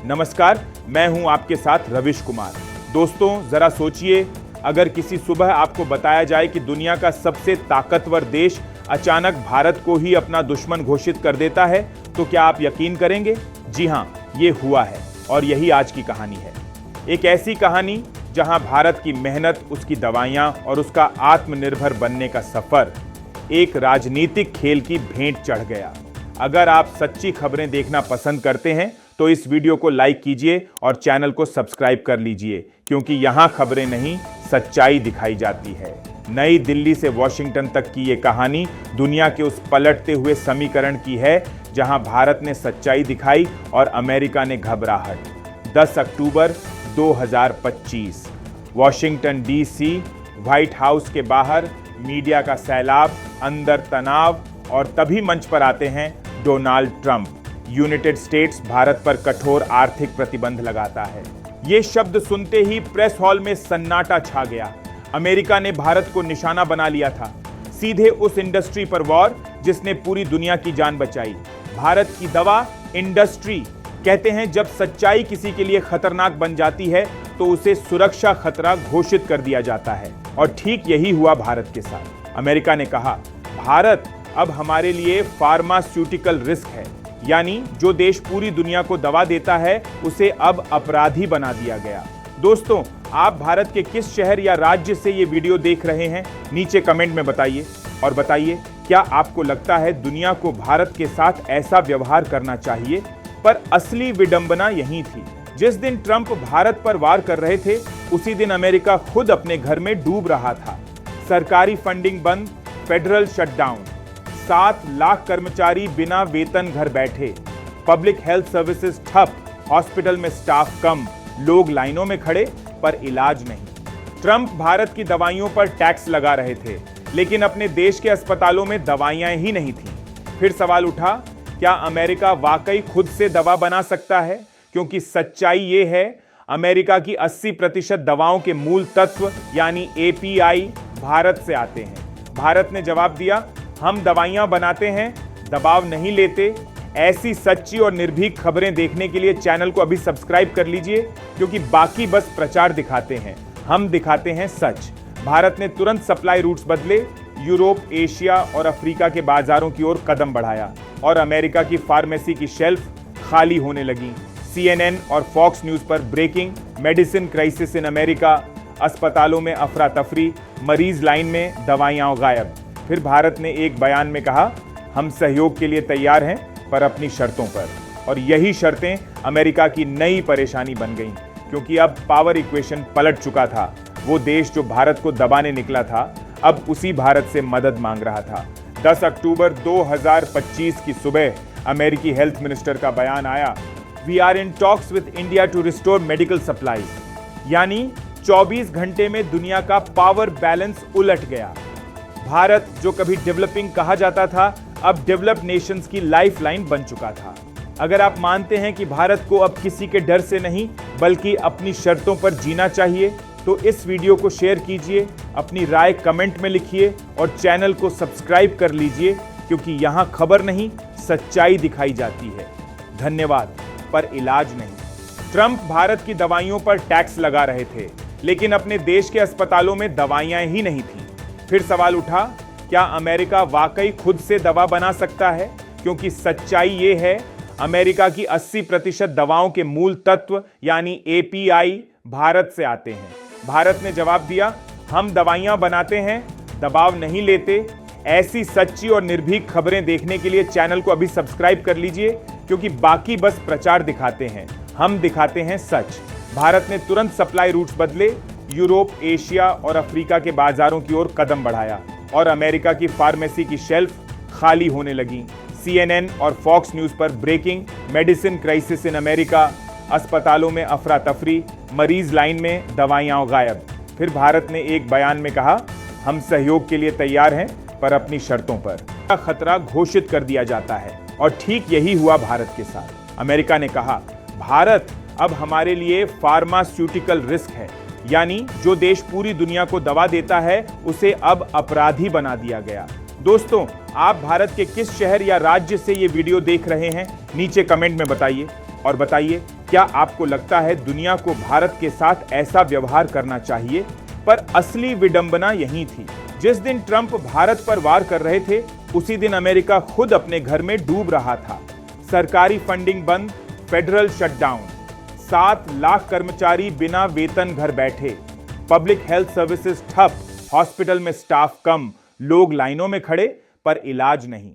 नमस्कार, मैं हूं आपके साथ रविश कुमार। दोस्तों, जरा सोचिए, अगर किसी सुबह आपको बताया जाए कि दुनिया का सबसे ताकतवर देश अचानक भारत को ही अपना दुश्मन घोषित कर देता है, तो क्या आप यकीन करेंगे? जी हां, ये हुआ है और यही आज की कहानी है। एक ऐसी कहानी जहां भारत की मेहनत, उसकी दवाइयां और उसका आत्मनिर्भर बनने का सफर एक राजनीतिक खेल की भेंट चढ़ गया। अगर आप सच्ची खबरें देखना पसंद करते हैं तो इस वीडियो को लाइक कीजिए और चैनल को सब्सक्राइब कर लीजिए, क्योंकि यहां खबरें नहीं, सच्चाई दिखाई जाती है। नई दिल्ली से वॉशिंगटन तक की ये कहानी दुनिया के उस पलटते हुए समीकरण की है जहां भारत ने सच्चाई दिखाई और अमेरिका ने घबराहट। 10 अक्टूबर 2025, वॉशिंगटन डीसी, व्हाइट हाउस के बाहर मीडिया का सैलाब, अंदर तनाव, और तभी मंच पर आते हैं Donald Trump. United states Bharat पर कठोर आर्थिक प्रतिबंध लगाता है। ये शब्द सुनते ही प्रेस हॉल में सन्नाटा छा गया। अमेरिका ने भारत को निशाना बना लिया था, सीधे उस इंडस्ट्री पर वॉर जिसने पूरी दुनिया की जान बचाई। भारत की दवा इंडस्ट्री। कहते हैं जब सच्चाई किसी के लिए खतरनाक बन जाती है तो उसे सुरक्षा खतरा घोषित कर दिया जाता है, और ठीक यही हुआ भारत के साथ। अमेरिका ने कहा, भारत अब हमारे लिए फार्मास्यूटिकल रिस्क है, यानी जो देश पूरी दुनिया को दवा देता है उसे अब अपराधी बना दिया गया। दोस्तों, आप भारत के किस शहर या राज्य से ये वीडियो देख रहे हैं, नीचे कमेंट में बताइए। और बताइए, क्या आपको लगता है दुनिया को भारत के साथ ऐसा व्यवहार करना चाहिए? पर असली विडंबना यही थी। जिस दिन ट्रंप भारत पर वार कर रहे थे, उसी दिन अमेरिका खुद अपने घर में डूब रहा था। सरकारी फंडिंग बंद, फेडरल शटडाउन, 7 लाख कर्मचारी बिना वेतन घर बैठे, पब्लिक हेल्थ सर्विसेज ठप, हॉस्पिटल में स्टाफ कम, लोग लाइनों में खड़े पर इलाज नहीं। ट्रंप भारत की दवाइयों पर टैक्स लगा रहे थे, लेकिन अपने देश के अस्पतालों में दवाइयां ही नहीं थी। फिर सवाल उठा, क्या अमेरिका वाकई खुद से दवा बना सकता है? क्योंकि सच्चाई ये है, अमेरिका की 80% दवाओं के मूल तत्व यानी API भारत से आते हैं। भारत ने जवाब दिया, हम दवाइयां बनाते हैं, दबाव नहीं लेते। ऐसी सच्ची और निर्भीक खबरें देखने के लिए चैनल को अभी सब्सक्राइब कर लीजिए, क्योंकि बाकी बस प्रचार दिखाते हैं, हम दिखाते हैं सच। भारत ने तुरंत सप्लाई रूट्स बदले, यूरोप, एशिया और अफ्रीका के बाजारों की ओर कदम बढ़ाया, और अमेरिका की फार्मेसी की शेल्फ खाली होने लगी। CNN और फॉक्स न्यूज पर breaking, medicine crisis in America, अस्पतालों में अफरा तफरी, मरीज लाइन में, दवाइयां गायब। फिर भारत ने एक बयान में कहा, हम सहयोग के लिए तैयार हैं, पर अपनी शर्तों पर। और यही शर्तें अमेरिका की नई परेशानी बन गईं, क्योंकि अब पावर इक्वेशन पलट चुका था। वो देश जो भारत को दबाने निकला था, अब उसी भारत से मदद मांग रहा था। 10 अक्टूबर 2025 की सुबह अमेरिकी हेल्थ मिनिस्टर का बयान आया, we are in talks with India to restore medical supplies. यानी 24 घंटे में दुनिया का पावर बैलेंस उलट गया। भारत, जो कभी डेवलपिंग कहा जाता था, अब डेवलप्ड नेशंस की लाइफलाइन बन चुका था। अगर आप मानते हैं कि भारत को अब किसी के डर से नहीं, बल्कि अपनी शर्तों पर जीना चाहिए, तो इस वीडियो को शेयर कीजिए, अपनी राय कमेंट में लिखिए और चैनल को सब्सक्राइब कर लीजिए, क्योंकि यहां खबर नहीं, सच्चाई दिखाई जाती है। धन्यवाद, पर इलाज नहीं। ट्रंप भारत की दवाइयों पर टैक्स लगा रहे थे, लेकिन अपने देश के अस्पतालों में दवाइयां ही नहीं थी। फिर सवाल उठा, क्या अमेरिका वाकई खुद से दवा बना सकता है? क्योंकि सच्चाई ये है, अमेरिका की 80% दवाओं के मूल तत्व यानी API भारत से आते हैं। भारत ने जवाब दिया, हम दवाइयां बनाते हैं, दबाव नहीं लेते। ऐसी सच्ची और निर्भीक खबरें देखने के लिए चैनल को अभी सब्सक्राइब कर लीजिए, क्योंकि बाकी बस प्रचार दिखाते हैं, हम दिखाते हैं सच। भारत ने तुरंत सप्लाई रूट्स बदले, यूरोप, एशिया और अफ्रीका के बाजारों की ओर कदम बढ़ाया, और अमेरिका की फार्मेसी की शेल्फ खाली होने लगी। CNN और फॉक्स न्यूज पर breaking, medicine crisis in America, अस्पतालों में अफरा तफरी, मरीज लाइन में, दवाइयां गायब। फिर भारत ने एक बयान में कहा, हम सहयोग के लिए तैयार हैं, पर अपनी शर्तों पर। खतरा घोषित कर दिया जाता है, और ठीक यही हुआ भारत के साथ। अमेरिका ने कहा, भारत अब हमारे लिए फार्मास्यूटिकल रिस्क है, यानी जो देश पूरी दुनिया को दवा देता है उसे अब अपराधी बना दिया गया। दोस्तों, आप भारत के किस शहर या राज्य से ये वीडियो देख रहे हैं, नीचे कमेंट में बताइए। और बताइए, क्या आपको लगता है दुनिया को भारत के साथ ऐसा व्यवहार करना चाहिए? पर असली विडंबना यही थी। जिस दिन ट्रंप भारत पर वार कर रहे थे, उसी दिन अमेरिका खुद अपने घर में डूब रहा था। सरकारी फंडिंग बंद, फेडरल शटडाउन, 7 लाख कर्मचारी बिना वेतन घर बैठे, पब्लिक हेल्थ सर्विसेज ठप, हॉस्पिटल में स्टाफ कम, लोग लाइनों में खड़े पर इलाज नहीं।